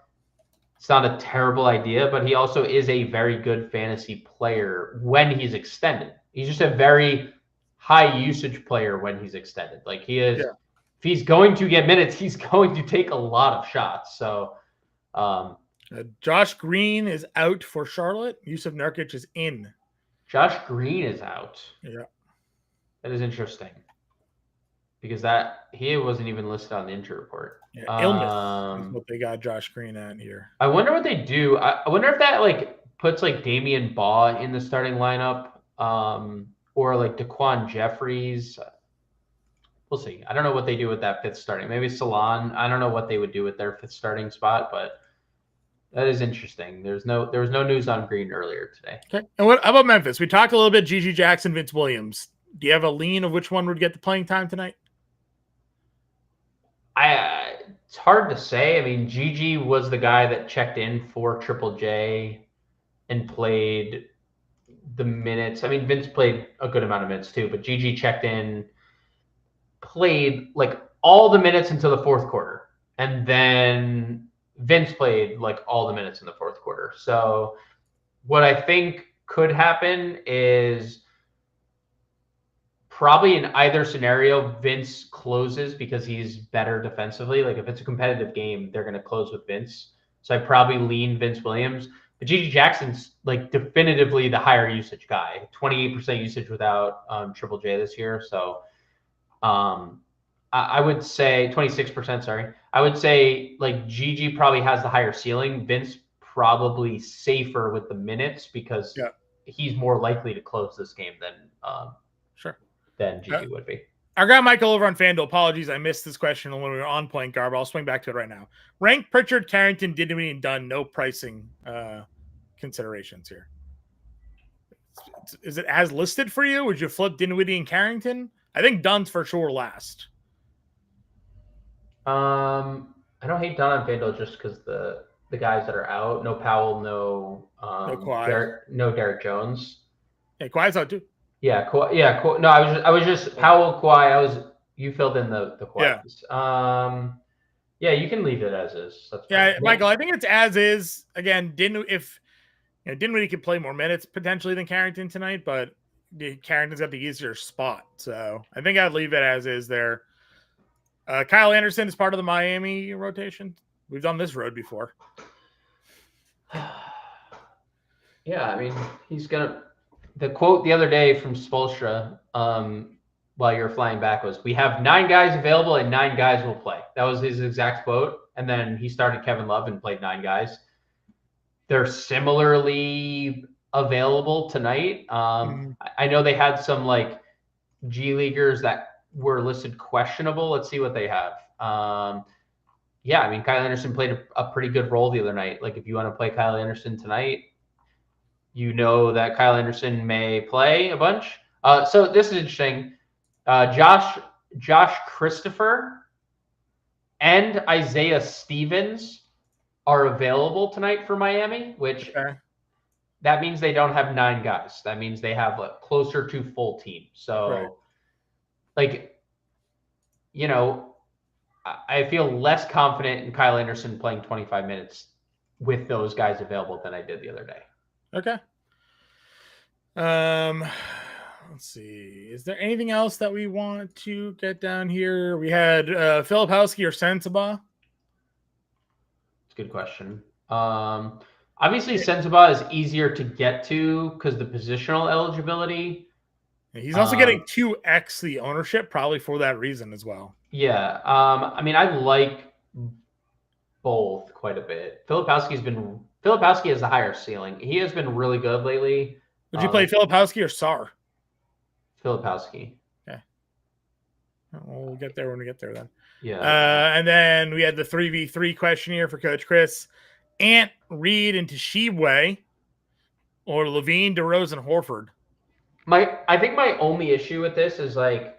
it's not a terrible idea, but he also is a very good fantasy player when he's extended. He's just a very high usage player when he's extended. Like he is, if he's going to get minutes, he's going to take a lot of shots. So Josh Green is out for Charlotte. Yusuf Nurkic is in. Josh Green is out. Yeah. That is interesting. Because he wasn't even listed on the injury report. Yeah, illness is what they got Josh Green at here. I wonder what they do. I wonder if that like puts like Damian Baugh in the starting lineup, or like Daquan Jeffries. We'll see. I don't know what they do with that fifth starting. Maybe Salon. I don't know what they would do with their fifth starting spot, but that is interesting. There was no news on Green earlier today. Okay. And how about Memphis? We talked a little bit. Gigi Jackson, Vince Williams. Do you have a lean of which one would get the playing time tonight? It's hard to say. I mean, Gigi was the guy that checked in for Triple J and played the minutes. I mean, Vince played a good amount of minutes too, but Gigi checked in, played like all the minutes until the fourth quarter. And then Vince played like all the minutes in the fourth quarter. So what I think could happen is probably in either scenario, Vince closes because he's better defensively. Like if it's a competitive game, they're going to close with Vince. So I probably lean Vince Williams. But Gigi Jackson's like definitively the higher usage guy. 28% usage without Triple J this year. So I would say 26%. Sorry, I would say like Gigi probably has the higher ceiling. Vince probably safer with the minutes because he's more likely to close this game than Gigi would be. I got Michael over on FanDuel. Apologies, I missed this question when we were on point guard, but I'll swing back to it right now. Rank Pritchard, Carrington, Dinwiddie, and Dunn. No pricing considerations here. Is it as listed for you? Would you flip Dinwiddie and Carrington? I think Dunn's for sure last. I don't hate Dunn on FanDuel just because the guys that are out. No Powell, no Kawhi. no Derek Jones. Yeah, Kawhi's out too. Yeah, Kawhi, no, I was just Powell, Kawhi. You filled in the Kawhi. Yeah, you can leave it as is. That's fine. Michael, I think it's as is. Again, Dinwiddie could play more minutes potentially than Carrington tonight, but Carrington's got the easier spot, so I think I'd leave it as is there. Kyle Anderson is part of the Miami rotation. We've done this road before. Yeah, I mean, he's gonna. The quote the other day from Spoelstra, while you're flying back, was, "We have 9 guys available and 9 guys will play." That was his exact quote. And then he started Kevin Love and played 9 guys. They're similarly available tonight. I know they had some like G Leaguers that were listed questionable. Let's see what they have. Yeah, I mean, Kyle Anderson played a pretty good role the other night. Like if you want to play Kyle Anderson tonight, you know that Kyle Anderson may play a bunch. So this is interesting. Josh Christopher and Isaiah Stevens are available tonight for Miami, which that means they don't have 9 guys. That means they have a closer to full team. So, like, you know, I feel less confident in Kyle Anderson playing 25 minutes with those guys available than I did the other day. Okay. Let's see. Is there anything else that we want to get down here? We had Filipowski or Sensabaugh. It's a good question. Obviously, Sensabaugh is easier to get to because the positional eligibility. He's also getting 2x the ownership, probably for that reason as well. Yeah. I mean, I like both quite a bit. Filipowski has the higher ceiling. He has been really good lately. Would you play Filipowski or Sarr? Filipowski. Okay. We'll get there when we get there then. Yeah. And then we had the 3v3 question here for Coach Chris. Ant, Reed, and Tshiebwe, or Levine, DeRozan, Horford. I think my only issue with this is like,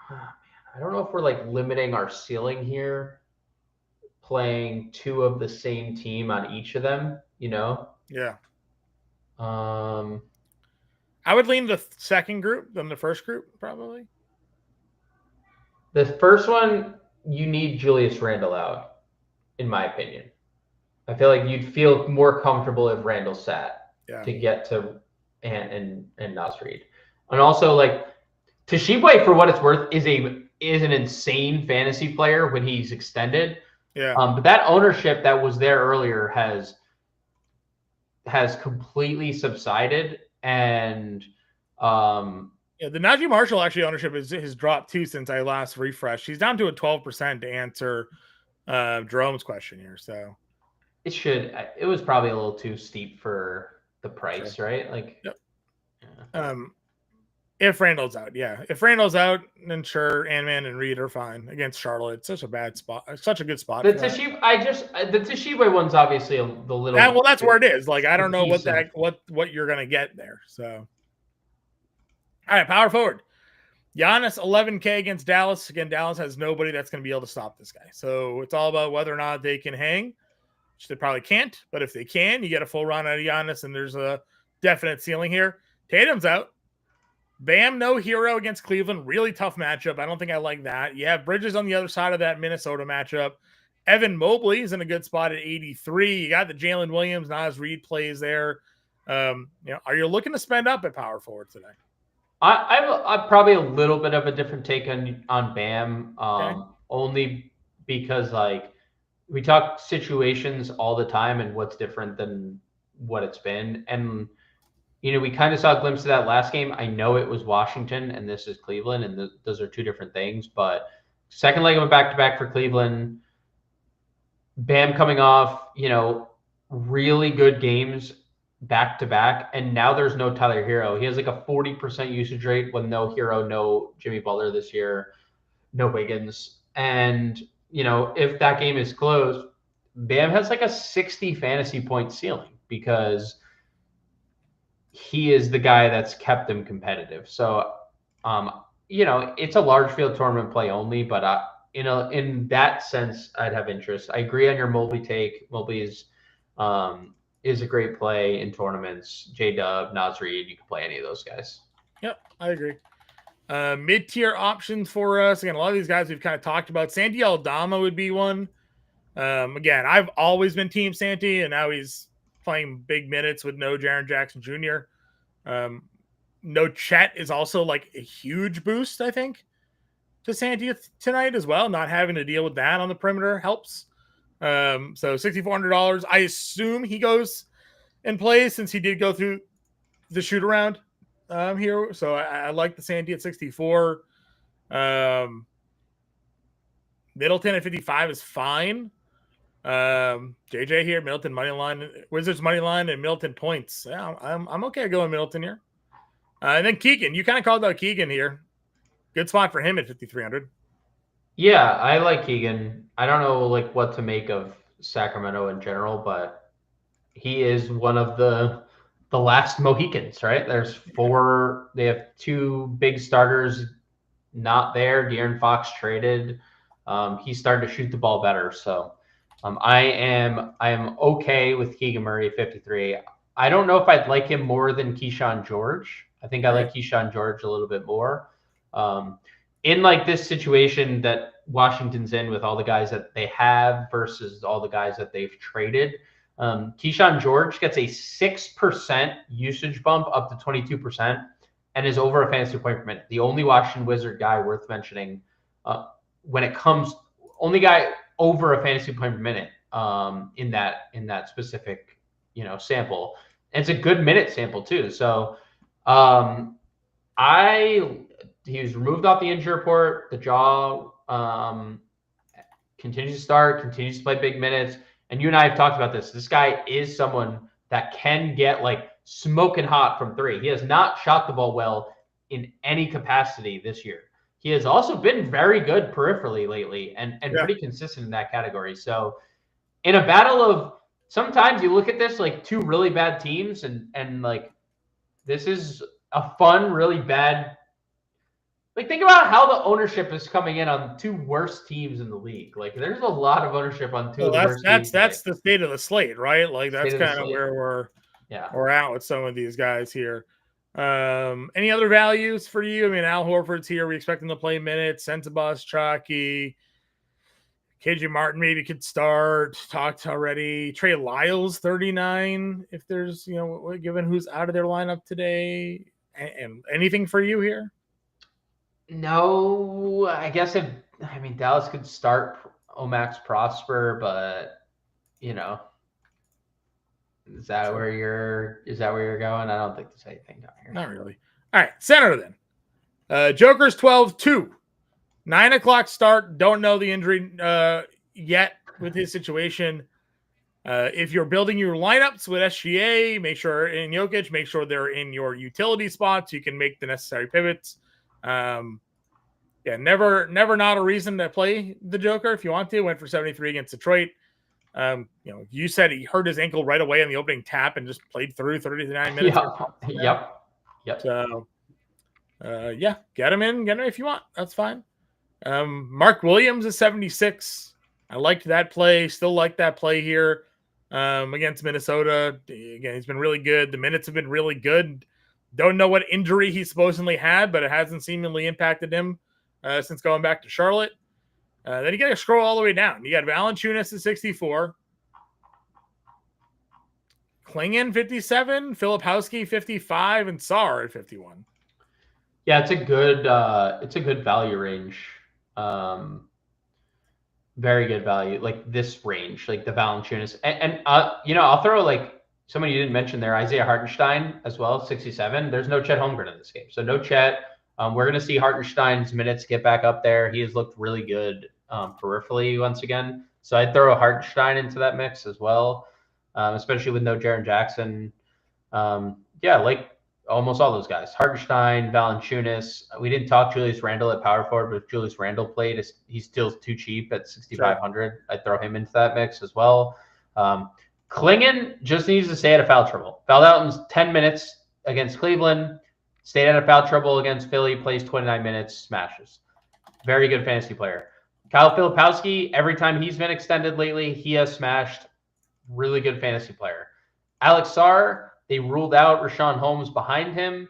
I don't know if we're like limiting our ceiling here, playing 2 of the same team on each of them, you know? Yeah. I would lean the second group than the first group, probably. The first one, you need Julius Randle out, in my opinion. I feel like you'd feel more comfortable if Randle sat to get to Ant and Nas Reed. And also, like, Tshiebwe, for what it's worth, is is an insane fantasy player when he's extended. Yeah. But that ownership that was there earlier has completely subsided, and yeah, the Najee Marshall actually ownership has dropped too since I last refreshed. He's down to a 12% to answer Jerome's question here. So it was probably a little too steep for the price, sure. Right? Like, yep. Yeah. If Randall's out, yeah. If Randall's out, then sure, Ant-Man and Reed are fine against Charlotte. It's such a bad spot. It's such a good spot. The Toshiba one's obviously the little. Yeah, well, that's where it is. Like, I don't know what you're gonna get there. So, all right, power forward. Giannis 11K against Dallas. Again, Dallas has nobody that's going to be able to stop this guy. So it's all about whether or not they can hang, which they probably can't. But if they can, you get a full run out of Giannis, and there's a definite ceiling here. Tatum's out. Bam, no hero against Cleveland. Really tough matchup. I don't think I like that. You have Bridges on the other side of that Minnesota matchup. Evan Mobley is in a good spot at 83. You got the Jalen Williams, Naz Reid plays there. Are you looking to spend up at power forward today? I'm probably a little bit of a different take on Bam, okay. Only because like we talk situations all the time and what's different than what it's been. And, we kind of saw a glimpse of that last game. I know it was Washington and this is Cleveland, and those are two different things. But second leg of a back-to-back for Cleveland, Bam coming off, really good games back-to-back, and now there's no Tyler Hero. He has like a 40% usage rate with no Hero, no Jimmy Butler this year, no Wiggins. And, if that game is closed, Bam has like a 60 fantasy point ceiling because he is the guy that's kept them competitive. So, it's a large field tournament play only, but in that sense, I'd have interest. I agree on your Mobley take. Mobley is a great play in tournaments. J-Dub, Naz Reid, you can play any of those guys. Yep, I agree. Mid-tier options for us. Again, a lot of these guys we've kind of talked about. Santi Aldama would be one. Again, I've always been Team Santi, and now he's playing big minutes with no Jaren Jackson Jr. No Chet is also like a huge boost, I think, to Santi tonight as well. Not having to deal with that on the perimeter helps. So $6,400. I assume he goes and plays since he did go through the shoot around here. So I like the Santi at 64. Middleton at 55 is fine. JJ here, Middleton money line, Wizards money line, and Middleton points. Yeah, I'm okay going Middleton here. And then Keegan, you kind of called out Keegan here. Good spot for him at 5,300. Yeah, I like Keegan. I don't know like what to make of Sacramento in general, but he is one of the last Mohicans, right? There's four. They have two big starters not there. De'Aaron Fox traded. He's starting to shoot the ball better. So I am okay with Keegan Murray at 53. I don't know if I'd like him more than Keyshawn George. I think I like Keyshawn George a little bit more. In like this situation that Washington's in with all the guys that they have versus all the guys that they've traded, Keyshawn George gets a 6% usage bump up to 22% and is over a fantasy point per minute. The only Washington Wizard guy worth mentioning when it comes, only guy over a fantasy point per minute in that specific sample. And it's a good minute sample too. So he was removed off the injury report. The jaw continues to start, continues to play big minutes. And you and I have talked about this. This guy is someone that can get like smoking hot from three. He has not shot the ball well in any capacity this year. He has also been very good peripherally lately and pretty consistent in that category. So in a battle of, sometimes you look at this like two really bad teams and like this is a fun, really bad. Like, think about how the ownership is coming in on two worst teams in the league. Like, there's a lot of ownership on two of the worst teams. That's the state of the slate, right? Like, that's kind of where we're at with some of these guys here. Any other values for you? I mean, Al Horford's here. We expect him to play minutes. Sensabus, Chalky, KJ Martin maybe could start. Talked already. Trey Lyles, 39. If there's, given who's out of their lineup today. And anything for you here? No, I guess Dallas could start Omax Prosper, but you know, Sure. is that where you're going? I don't think there's anything down here. Not really. All right, center then. Joker's 12-2. 9 o'clock start. Don't know the injury yet with his situation. If you're building your lineups with SGA, make sure in Jokic, make sure they're in your utility spots. You can make the necessary pivots. Never not a reason to play the Joker if you want to. Went for 73 against Detroit. You said he hurt his ankle right away in the opening tap and just played through 39 minutes. Yep. So, get him in if you want. That's fine. Mark Williams is 76. I liked that play. Still like that play here against Minnesota. Again, he's been really good. The minutes have been really good. Don't know what injury he supposedly had, but it hasn't seemingly impacted him since going back to Charlotte. Then you got to scroll all the way down. You got Valanciunas at 64. Klingon 57, Filipowski 55, and Sarr at 51. Yeah, it's a good value range. Very good value, like this range, like the Valanciunas, and I'll throw like somebody you didn't mention there, Isaiah Hartenstein as well, 67. There's no Chet Holmgren in this game, so no Chet. We're going to see Hartenstein's minutes get back up there. He has looked really good peripherally once again, so I'd throw a Hartenstein into that mix as well, especially with no Jaren Jackson. Like almost all those guys. Hartenstein, Valanciunas. We didn't talk Julius Randle at power forward, but if Julius Randle played, he's still too cheap at 6,500. Sure. I'd throw him into that mix as well. Klingon just needs to stay out of foul trouble. Fouled out in 10 minutes against Cleveland. Stayed out of foul trouble against Philly. Plays 29 minutes. Smashes. Very good fantasy player. Kyle Filipowski, every time he's been extended lately, he has smashed. Really good fantasy player. Alex Sarr, they ruled out Rashawn Holmes behind him.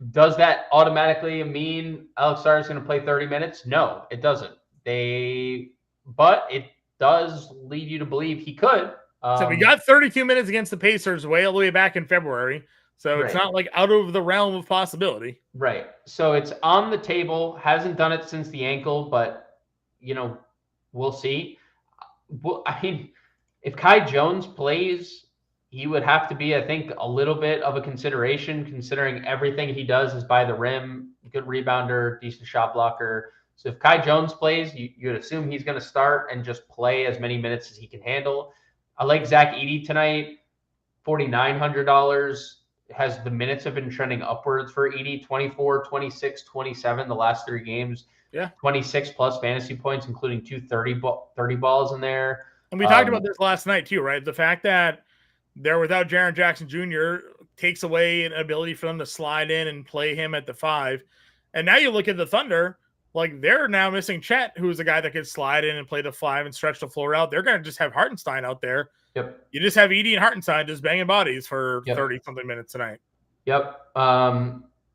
Does that automatically mean Alex Sarr is going to play 30 minutes? No, it doesn't. But it does lead you to believe he could. So we got 32 minutes against the Pacers way all the way back in February. So it's not like out of the realm of possibility. Right. So it's on the table. Hasn't done it since the ankle, but, we'll see. Well, I mean, if Kai Jones plays, he would have to be, I think, a little bit of a consideration, considering everything he does is by the rim, good rebounder, decent shot blocker. So if Kai Jones plays, you'd assume he's going to start and just play as many minutes as he can handle. I like Zach Edey tonight, $4,900. The minutes have been trending upwards for Edey, 24, 26, 27 the last 3 games. Yeah. 26 plus fantasy points, including 2 30 balls in there. And we talked about this last night too, right? The fact that they're without Jaren Jackson Jr. takes away an ability for them to slide in and play him at the 5. And now you look at the Thunder, like they're now missing Chet, who's a guy that could slide in and play the 5 and stretch the floor out. They're going to just have Hartenstein out there. Yep. You just have Edey and Hartenstein just banging bodies for 30-something minutes tonight. Yep.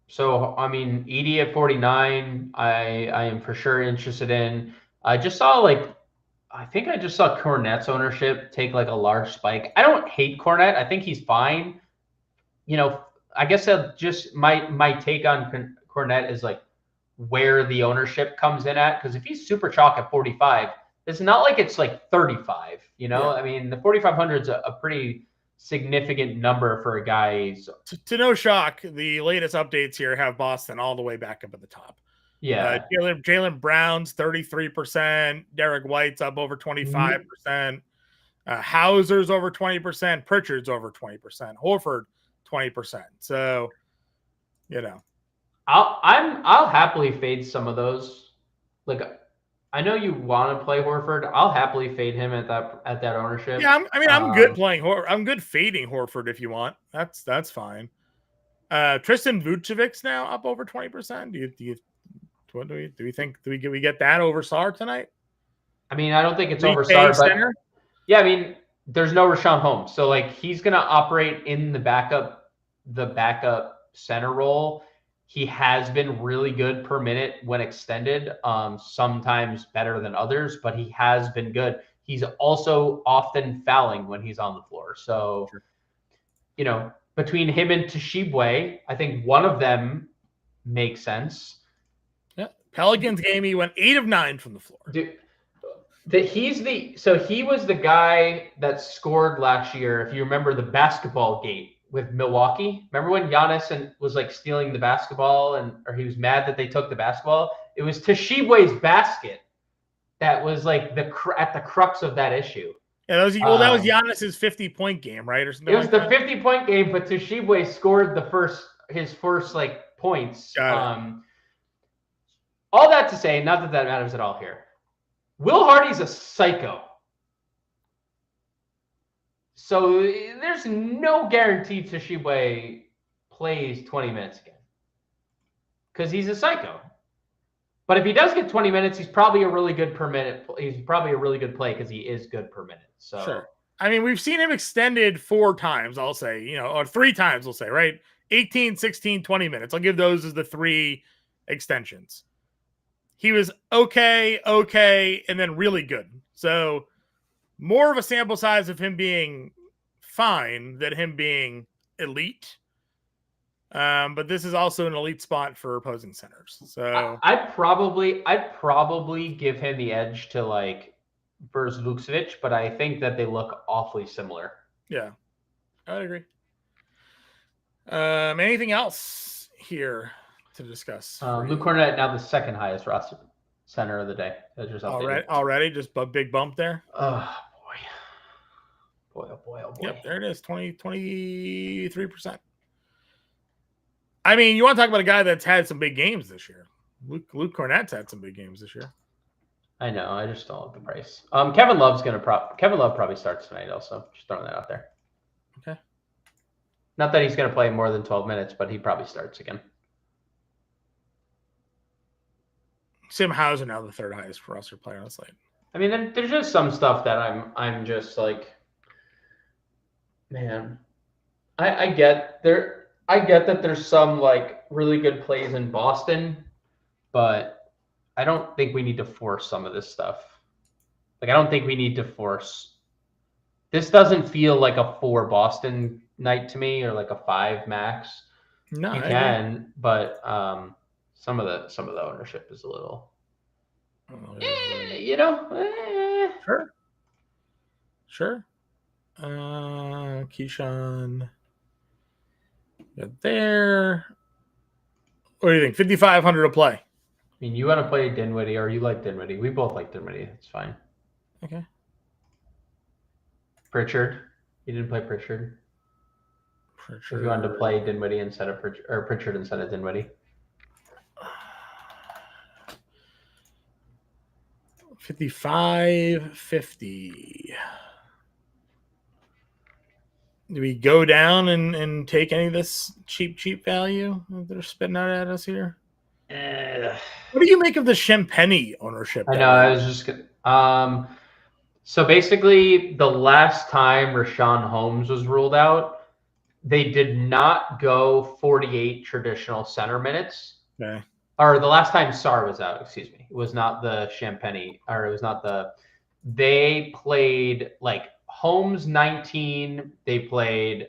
So, I mean, Edey at 49, I am for sure interested in. I just saw Kornet's ownership take like a large spike. I don't hate Kornet. I think he's fine. I guess just my take on Kornet is like where the ownership comes in at. Because if he's super chalk at 45, it's not like it's like 35. I mean, the 4,500 is a pretty significant number for a guy. To no shock, the latest updates here have Boston all the way back up at the top. Yeah. Jaylen Brown's 33%. Derek White's up over 25%. Hauser's over 20%. Pritchard's over 20%. Horford 20%. So, I'll happily fade some of those. Like, I know you want to play Horford. I'll happily fade him at that ownership. Yeah, I'm good playing Horford. I'm good fading Horford if you want. That's fine. Tristan Vucevic's now up over 20%. Do we think we get that over Sarr tonight? I mean, I don't think it's over Sarr, but yeah, I mean, there's no Rashawn Holmes, so like he's gonna operate in the backup center role. He has been really good per minute when extended, sometimes better than others, but he has been good. He's also often fouling when he's on the floor. So, between him and Tshiebwe, I think one of them makes sense. Pelicans game, he went 8 of 9 from the floor. Dude, he was the guy that scored last year. If you remember the basketball gate with Milwaukee, remember when Giannis was like stealing the basketball or he was mad that they took the basketball? It was Toshibue's basket that was like at the crux of that issue. Yeah, that was Giannis's 50-point game, right, or something. It was the 50-point game, but Toshibue scored his first like points. All that to say, not that matters at all here. Will Hardy's a psycho. So there's no guarantee Toshibue plays 20 minutes again. Because he's a psycho. But if he does get 20 minutes, he's probably a really good per minute. He's probably a really good play because he is good per minute. So sure. I mean, we've seen him extended 4 times, I'll say, or 3 times, we'll say, right? 18, 16, 20 minutes. I'll give those as the 3 extensions. He was okay, and then really good. So more of a sample size of him being fine than him being elite. But this is also an elite spot for opposing centers. So I'd probably give him the edge to like versus Vucevic, but I think that they look awfully similar. Yeah, I would agree. Anything else here to discuss? Luke Cornett now the second highest roster center of the day. Already, just a big bump there. Oh boy. Yep, there it is, 23%. I mean, you want to talk about a guy that's had some big games this year. Luke Cornett's had some big games this year. I know. I just don't like the price. Kevin Love probably starts tonight also. Just throwing that out there. Okay. Not that he's going to play more than 12 minutes, but he probably starts again. Sam Hauser now the 3rd highest roster player on the slate. I mean, there's just some stuff that I'm just like, man, I get that there's some like really good plays in Boston, but I don't think we need to force some of this stuff. Like, I don't think we need to force. This doesn't feel like a 4 Boston night to me, or like a 5 max. No, you can, but some of the ownership is a little, Sure. Keyshawn. Got there. What do you think? 5,500 to play. I mean, you want to play Dinwiddie, or you like Dinwiddie? We both like Dinwiddie. It's fine. Okay. Pritchard. You didn't play Pritchard. If you wanted to play Dinwiddie instead of Pritchard, or Pritchard instead of Dinwiddie. 55.50. Do we go down and take any of this cheap value that they're spitting out at us here? What do you make of the Shampenny ownership? I know. I was just so basically, the last time Richaun Holmes was ruled out, they did not go 48 traditional center minutes. Okay. Or the last time Sarr was out, excuse me. It was not the Shampenny, or it was not the. They played like Holmes 19. They played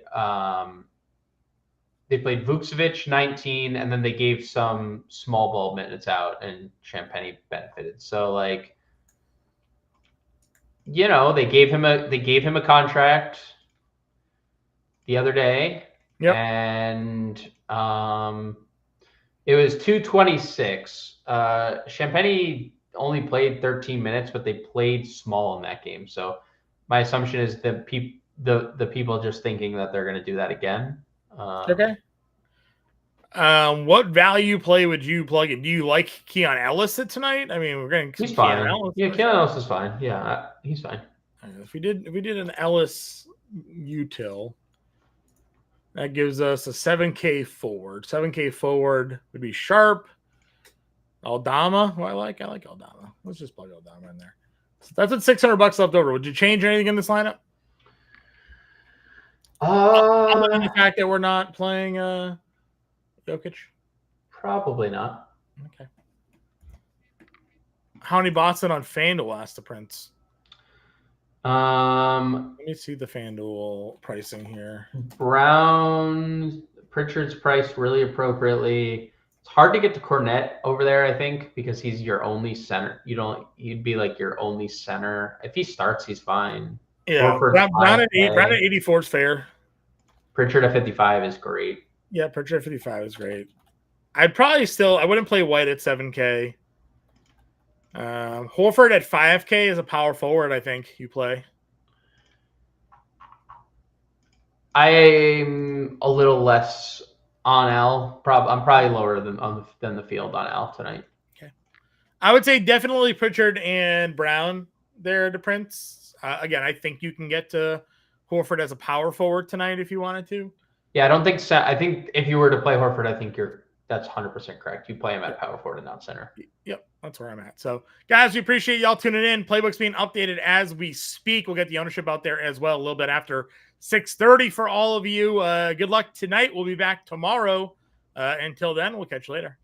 Vucevic 19, and then they gave some small ball minutes out, and Shampenny benefited. So like, they gave him a contract the other day. Yep. And it was 226. Shampenny only played 13 minutes, but they played small in that game. So my assumption is that the people just thinking that they're going to do that again. Okay. What value play would you plug in? Do you like Keon Ellis tonight? I mean, we're going to. He's fine. Yeah, Keon Ellis is fine. Yeah, he's fine. If we did an Ellis util, that gives us a 7K forward. 7K forward would be Sharp, Aldama. Who I like Aldama. Let's just plug Aldama in there. So that's at $600 left over. Would you change anything in this lineup? Other than the fact that we're not playing Jokic? Probably not. Okay. How many Boston on FanDuel? Asked the Prince. Let me see the FanDuel pricing here. Pritchard's priced really appropriately. It's hard to get to Cornette over there, I think, because he's your only center. He'd be like your only center. If he starts, he's fine. Yeah, Brown at 84 is fair. Pritchard at 55 is great. Yeah, Pritchard at 55 is great. I wouldn't play White at 7K. Horford at 5K is a power forward, I think you play. I'm a little less on Al. I'm probably lower than the field on Al tonight. Okay. I would say definitely Pritchard and Brown there to Prince. Again, I think you can get to Horford as a power forward tonight if you wanted to. Yeah, I don't think so. I think if you were to play Horford, I think that's 100% correct. You play him at power forward and not center. Yep, that's where I'm at. So, guys, we appreciate y'all tuning in. Playbook's being updated as we speak. We'll get the ownership out there as well a little bit after 6:30 for all of you. Good luck tonight. We'll be back tomorrow. Until then, we'll catch you later.